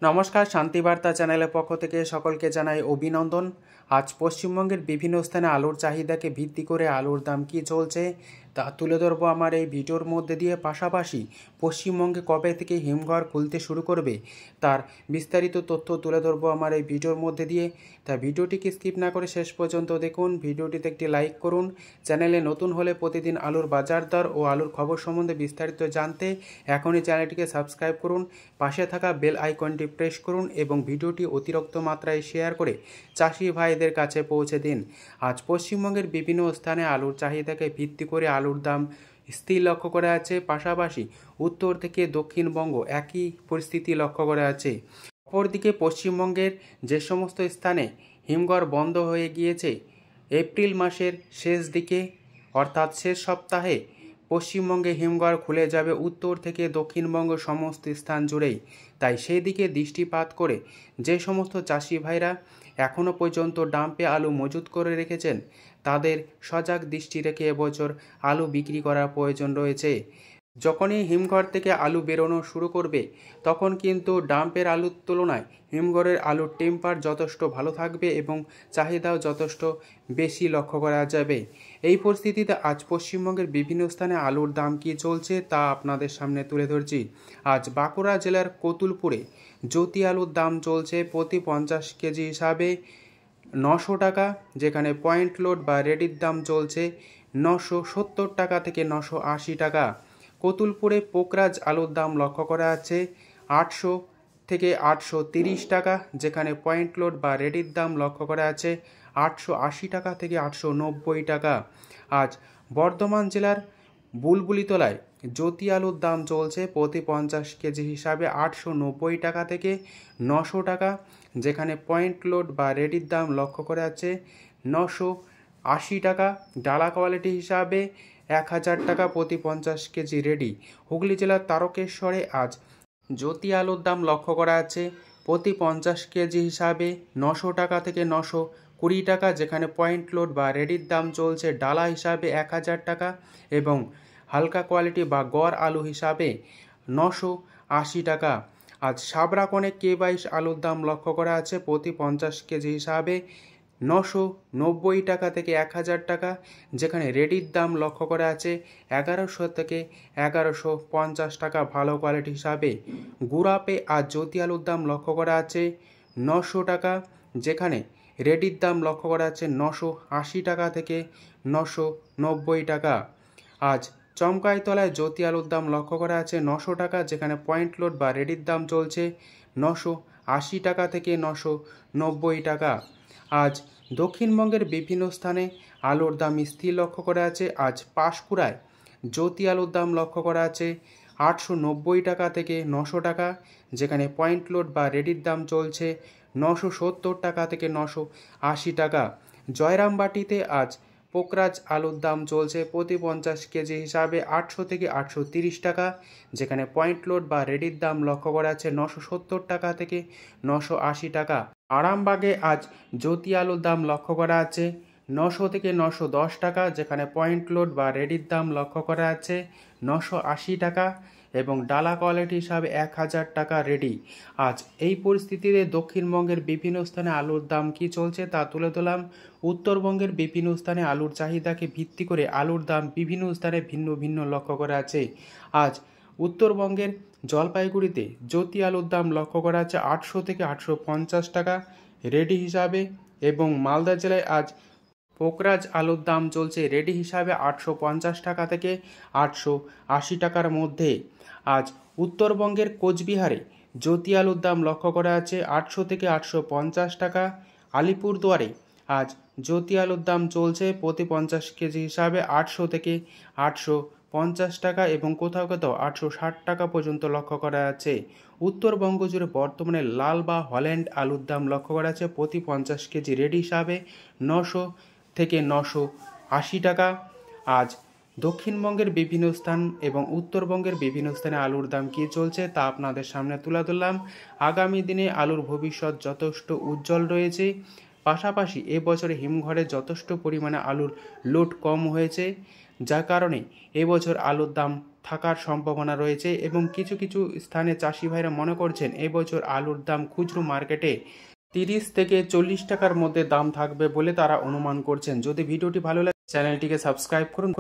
নমস্কার, শান্তিবার্তা চ্যানেলের পক্ষ থেকে সকলকে জানাই অভিনন্দন। আজ পশ্চিমবঙ্গের বিভিন্ন স্থানে আলুর চাহিদাকে ভিত্তি করে আলুর দাম কী চলছে তা তুলে ধরবো আমার এই ভিডিওর মধ্যে দিয়ে। পাশাপাশি পশ্চিমবঙ্গে কবে থেকে হিমঘর খুলতে শুরু করবে তার বিস্তারিত তথ্য তুলে ধরবো আমার এই ভিডিওর মধ্যে দিয়ে। তা ভিডিওটিকে স্কিপ না করে শেষ পর্যন্ত দেখুন। ভিডিওটিতে একটি লাইক করুন। চ্যানেলে নতুন হলে প্রতিদিন আলুর বাজার দর ও আলুর খবর সম্বন্ধে বিস্তারিত জানতে এখনই চ্যানেলটিকে সাবস্ক্রাইব করুন। পাশে থাকা বেল আইকনটি প্রেস করুন এবং ভিডিওটি অতিরিক্ত মাত্রায় শেয়ার করে চাষি ভাইদের কাছে পৌঁছে দিন। আজ পশ্চিমবঙ্গের বিভিন্ন স্থানে আলুর চাহিদাকে ভিত্তি করে আলুর দাম স্থির লক্ষ্য করা আছে। পাশাপাশি উত্তর থেকে দক্ষিণবঙ্গ একই পরিস্থিতি লক্ষ্য করা আছে। অপরদিকে পশ্চিমবঙ্গের যে সমস্ত স্থানে হিমঘর বন্ধ হয়ে গিয়েছে এপ্রিল মাসের শেষ দিকে অর্থাৎ শেষ সপ্তাহে পশ্চিমবঙ্গে হিমঘর খুলে যাবে উত্তর থেকে দক্ষিণবঙ্গ সমস্ত স্থান জুড়েই। তাই সেই দিকে দৃষ্টিপাত করে যে সমস্ত চাষি ভাইরা এখনও পর্যন্ত ডাম্পে আলু মজুত করে রেখেছেন তাদের সজাগ দৃষ্টি রেখে এবছর আলু বিক্রি করার প্রয়োজন রয়েছে। যখনই হিমঘর থেকে আলু বেরোনো শুরু করবে তখন কিন্তু ডাম্পের আলুর তুলনায় হিমঘরের আলুর টেম্পার যথেষ্ট ভালো থাকবে এবং চাহিদাও যথেষ্ট বেশি লক্ষ্য করা যাবে। এই পরিস্থিতিতে আজ পশ্চিমবঙ্গের বিভিন্ন স্থানে আলুর দাম কী চলছে তা আপনাদের সামনে তুলে ধরছি। আজ বাঁকুড়া জেলার কতুলপুরে জ্যোতি আলুর দাম চলছে প্রতি 50 কেজি হিসাবে 900 টাকা, যেখানে পয়েন্ট লোড বা রেডির দাম চলছে 970 টাকা থেকে 980 টাকা। কতুলপুরে পোকরাজ আলুর দাম লক্ষ্য করা আছে 800 থেকে 830 টাকা, যেখানে পয়েন্ট লোড বা রেডির দাম লক্ষ্য করা আছে 880 টাকা থেকে 890 টাকা। আজ বর্ধমান জেলার বুলবুলিতলায় জ্যোতি আলুর দাম চলছে প্রতি 50 কেজি হিসাবে 890 টাকা থেকে 900 টাকা, যেখানে পয়েন্ট লোড বা রেডির দাম লক্ষ্য করা আছে 980 টাকা। ডালা কোয়ালিটি হিসাবে 1000 টাকা প্রতি 50 কেজি রেডি। হুগলি জেলার তারকেশ্বরে আজ জ্যোতি আলুর দাম লক্ষ্য করা আছে প্রতি 50 কেজি হিসাবে 900 টাকা থেকে 920 টাকা, যেখানে পয়েন্ট লোড বা রেডির দাম চলছে ডালা হিসাবে 1000 টাকা এবং হালকা কোয়ালিটি বা গড় আলু হিসাবে 980 টাকা। আজ সাবরাকনে K22 আলুর দাম লক্ষ্য করা আছে প্রতি 50 কেজি হিসাবে 990 টাকা থেকে 1000 টাকা, যেখানে রেডির দাম লক্ষ্য করা আছে 1100 থেকে 1150 টাকা ভালো কোয়ালিটি হিসাবে। গুড়াপে আজ জ্যোতি আলুর দাম লক্ষ্য করা আছে 900 টাকা, যেখানে রেডির দাম লক্ষ্য করা আছে 980 টাকা থেকে 990 টাকা। আজ চমকাইতলায় জ্যোতি আলুর দাম লক্ষ্য করা আছে 900 টাকা, যেখানে পয়েন্ট লোড বা রেডির দাম চলছে 980 টাকা থেকে 990 টাকা। আজ দক্ষিণবঙ্গের বিভিন্ন স্থানে আলুর দাম স্থির লক্ষ্য করা আছে। আজ পাঁশকুড়ায় জ্যোতি আলুর দাম লক্ষ্য করা আছে 890 টাকা থেকে 900 টাকা, যেখানে পয়েন্ট লোড বা রেডির দাম চলছে 970 টাকা থেকে 980 টাকা। জয়রামবাটিতে আজ পোকরাজ আলুর দাম চলছে প্রতি 50 কেজি হিসাবে 800 থেকে 830 টাকা, যেখানে পয়েন্ট লোড বা রেডির দাম লক্ষ্য করা আছে 970 টাকা থেকে 980 টাকা। আরামবাগে আজ জ্যোতি আলুর দাম লক্ষ্য করা আছে 900 থেকে 910 টাকা, যেখানে পয়েন্ট লোড বা রেডির দাম লক্ষ্য করা আছে 980 টাকা এবং ডালা কোয়ালিটি হিসাবে 1000 টাকা রেডি। আজ এই পরিস্থিতিতে দক্ষিণবঙ্গের বিভিন্ন স্থানে আলুর দাম কী চলছে তা তুলে ধরলাম। উত্তরবঙ্গের বিভিন্ন স্থানে আলুর চাহিদাকে ভিত্তি করে আলুর দাম বিভিন্ন স্থানে ভিন্ন ভিন্ন লক্ষ্য করা আছে। আজ উত্তরবঙ্গের জলপাইগুড়িতে জ্যোতি আলুর দাম লক্ষ্য করা আছে 800 থেকে 850 টাকা রেডি হিসাবে এবং মালদা জেলায় আজ পোকরাজ আলুর দাম চলছে রেডি হিসাবে 850 টাকা থেকে 880 টাকার মধ্যে। আজ উত্তরবঙ্গের কোচবিহারে জ্যোতি আলুর দাম লক্ষ্য করা আছে 800 থেকে 850 টাকা। আলিপুরদুয়ারে আজ জ্যোতি আলুর দাম চলছে প্রতি 50 কেজি হিসাবে 800 থেকে 850 টাকা এবং কোথাও কোথাও 860 টাকা পর্যন্ত লক্ষ্য করা আছে। উত্তরবঙ্গ জুড়ে বর্তমানে লাল বা হল্যান্ড আলুর দাম লক্ষ্য করা আছে প্রতি 50 কেজি রেডি হিসাবে 900 থেকে 980 টাকা। আজ দক্ষিণবঙ্গের বিভিন্ন স্থান এবং উত্তরবঙ্গের বিভিন্ন স্থানে আলুর দাম কী চলছে তা আপনাদের সামনে তুলে ধরলাম। আগামী দিনে আলুর ভবিষ্যৎ যথেষ্ট উজ্জ্বল রয়েছে। পাশাপাশি এবছরে হিমঘরে যথেষ্ট পরিমাণে আলুর লোড কম হয়েছে, যার কারণে এবছর আলুর দাম থাকার সম্ভাবনা রয়েছে এবং কিছু কিছু স্থানে চাষি ভাইরা মনে করছেন এবছর আলুর দাম খুচরো মার্কেটে 30 থেকে 40 টাকার মধ্যে দাম থাকবে বলে তারা অনুমান করছেন। যদি ভিডিওটি ভালো লাগে চ্যানেলটিকে সাবস্ক্রাইব করুন।